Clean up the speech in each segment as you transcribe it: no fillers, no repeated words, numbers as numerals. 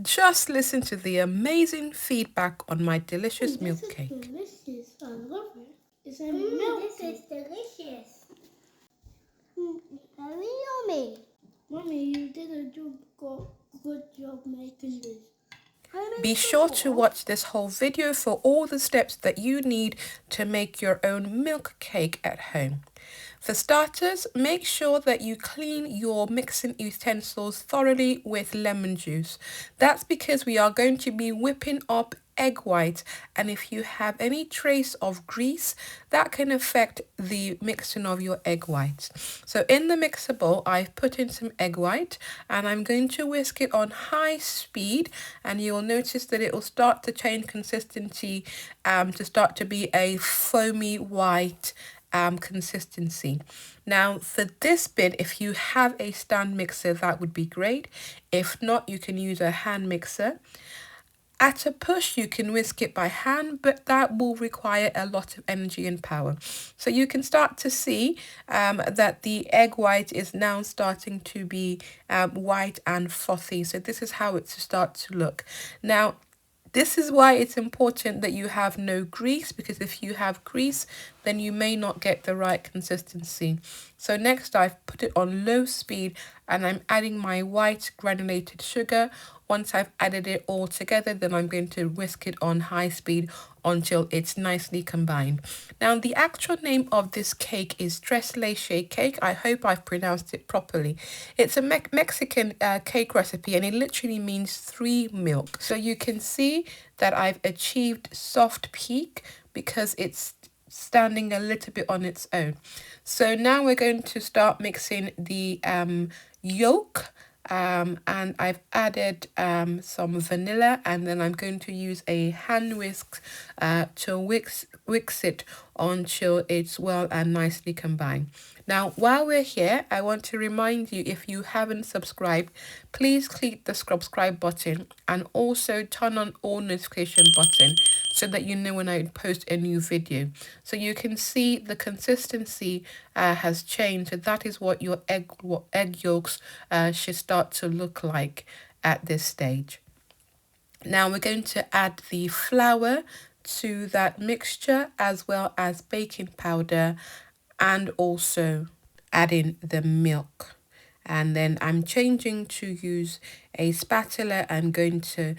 Just listen to the amazing feedback on my delicious milk cake. Delicious. I love it. It's a milk. This is delicious. Very yummy. Mommy, you did a good job making this. Be sure to watch this whole video for all the steps that you need to make your own milk cake at home. For starters, make sure that you clean your mixing utensils thoroughly with lemon juice. That's because we are going to be whipping up egg white, and if you have any trace of grease, that can affect the mixing of your egg whites. So in the mixer bowl, I've put in some egg white, and I'm going to whisk it on high speed, and you'll notice that it will start to change consistency to start to be a foamy white consistency. Now for this bit, if you have a stand mixer, that would be great. If not, you can use a hand mixer. At a push, you can whisk it by hand, but that will require a lot of energy and power. So you can start to see that the egg white is now starting to be white and frothy. So this is how it starts to look. Now, this is why it's important that you have no grease, because if you have grease, then you may not get the right consistency. So next I've put it on low speed and I'm adding my white granulated sugar. Once I've added it all together, then I'm going to whisk it on high speed until it's nicely combined. Now, the actual name of this cake is Tres Leches Cake. I hope I've pronounced it properly. It's a Mexican cake recipe, and it literally means 3 milk. So you can see that I've achieved soft peak because it's standing a little bit on its own. So now we're going to start mixing the yolk, and I've added some vanilla, and then I'm going to use a hand whisk to whisk it until it's well and nicely combined. Now, while we're here, I want to remind you, if you haven't subscribed, please click the subscribe button and also turn on all notification button so that you know when I post a new video. So you can see the consistency has changed. So that is what your egg yolks should start to look like at this stage. Now we're going to add the flour to that mixture, as well as baking powder, and also add in the milk. And then I'm changing to use a spatula and going to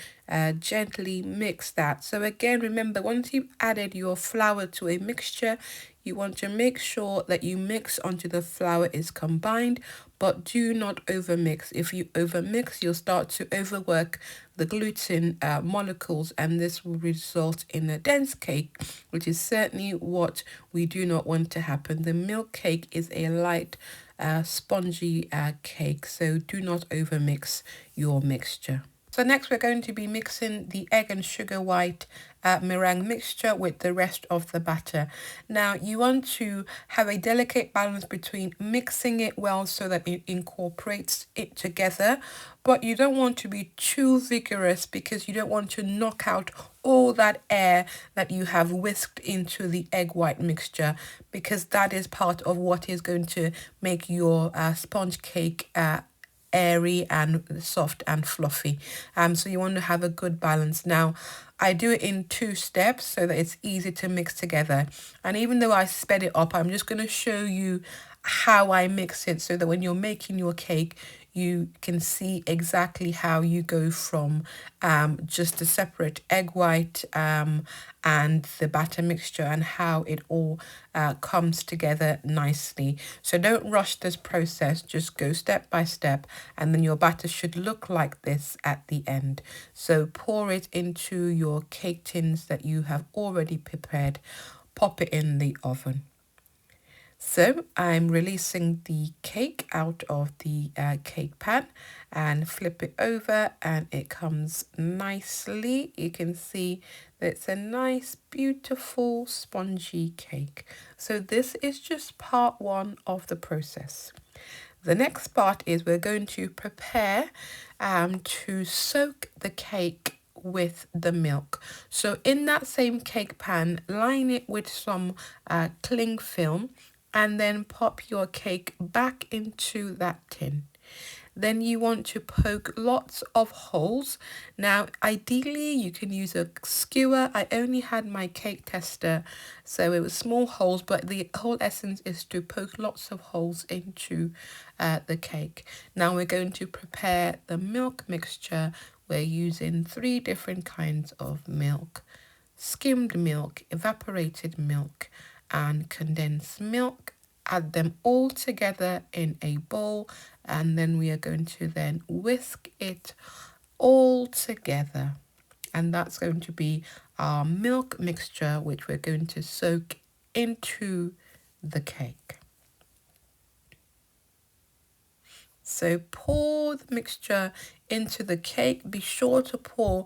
gently mix that. So again, remember, once you've added your flour to a mixture, you want to make sure that you mix until the flour is combined, but do not overmix. If you overmix, you'll start to overwork the gluten molecules, and this will result in a dense cake, which is certainly what we do not want to happen. The milk cake is a light spongy cake, so do not overmix your mixture. So next we're going to be mixing the egg and sugar white meringue mixture with the rest of the batter. Now you want to have a delicate balance between mixing it well so that it incorporates it together, but you don't want to be too vigorous because you don't want to knock out all that air that you have whisked into the egg white mixture, because that is part of what is going to make your sponge cake airy and soft and fluffy. So you want to have a good balance. Now, I do it in 2 steps so that it's easy to mix together. And even though I sped it up, I'm just going to show you how I mix it so that when you're making your cake, you can see exactly how you go from just a separate egg white and the batter mixture, and how it all comes together nicely. So don't rush this process, just go step by step, and then your batter should look like this at the end. So pour it into your cake tins that you have already prepared, pop it in the oven. So I'm releasing the cake out of the cake pan and flip it over, and it comes nicely. You can see that it's a nice, beautiful, spongy cake. So this is just part 1 of the process. The next part is we're going to prepare to soak the cake with the milk. So in that same cake pan, line it with some cling film, and then pop your cake back into that tin. Then you want to poke lots of holes. Now, ideally, you can use a skewer. I only had my cake tester, so it was small holes, but the whole essence is to poke lots of holes into the cake. Now we're going to prepare the milk mixture. We're using 3 different kinds of milk: skimmed milk, evaporated milk, and condensed milk. Add them all together in a bowl, and then we are going to then whisk it all together. And that's going to be our milk mixture, which we're going to soak into the cake. So pour the mixture into the cake. Be sure to pour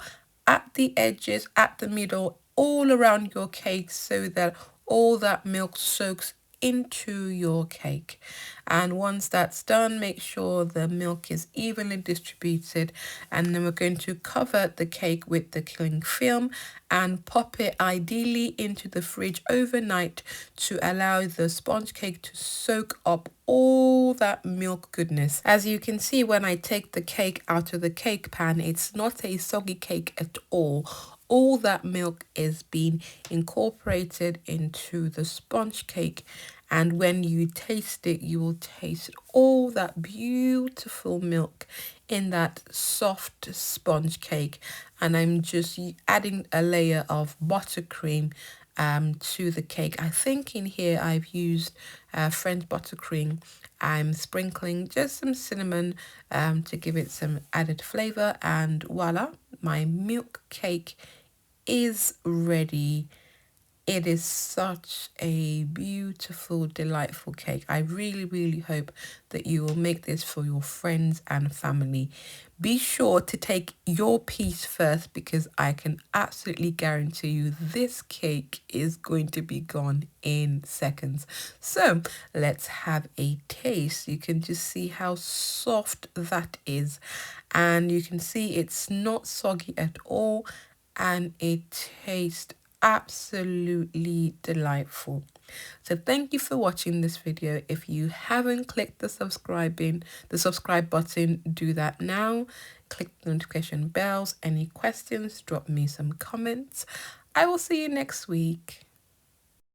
at the edges, at the middle, all around your cake, so that all that milk soaks into your cake. And once that's done, make sure the milk is evenly distributed, and then we're going to cover the cake with the cling film and pop it ideally into the fridge overnight to allow the sponge cake to soak up all that milk goodness. As you can see, when I take the cake out of the cake pan, it's not a soggy cake at all. All that milk is being incorporated into the sponge cake, and when you taste it, you will taste all that beautiful milk in that soft sponge cake. And I'm just adding a layer of buttercream to the cake. I think in here I've used French buttercream. I'm sprinkling just some cinnamon to give it some added flavor, and voila, my milk cake is ready. It is such a beautiful, delightful cake. I really hope that you will make this for your friends and family. Be sure to take your piece first, because I can absolutely guarantee you this cake is going to be gone in seconds. So let's have a taste. You can just see how soft that is, and you can see it's not soggy at all, and it tastes absolutely delightful. So thank you for watching this video. If you haven't clicked the subscribe button, do that now. Click the notification bells. Any questions, drop me some comments. I will see you next week.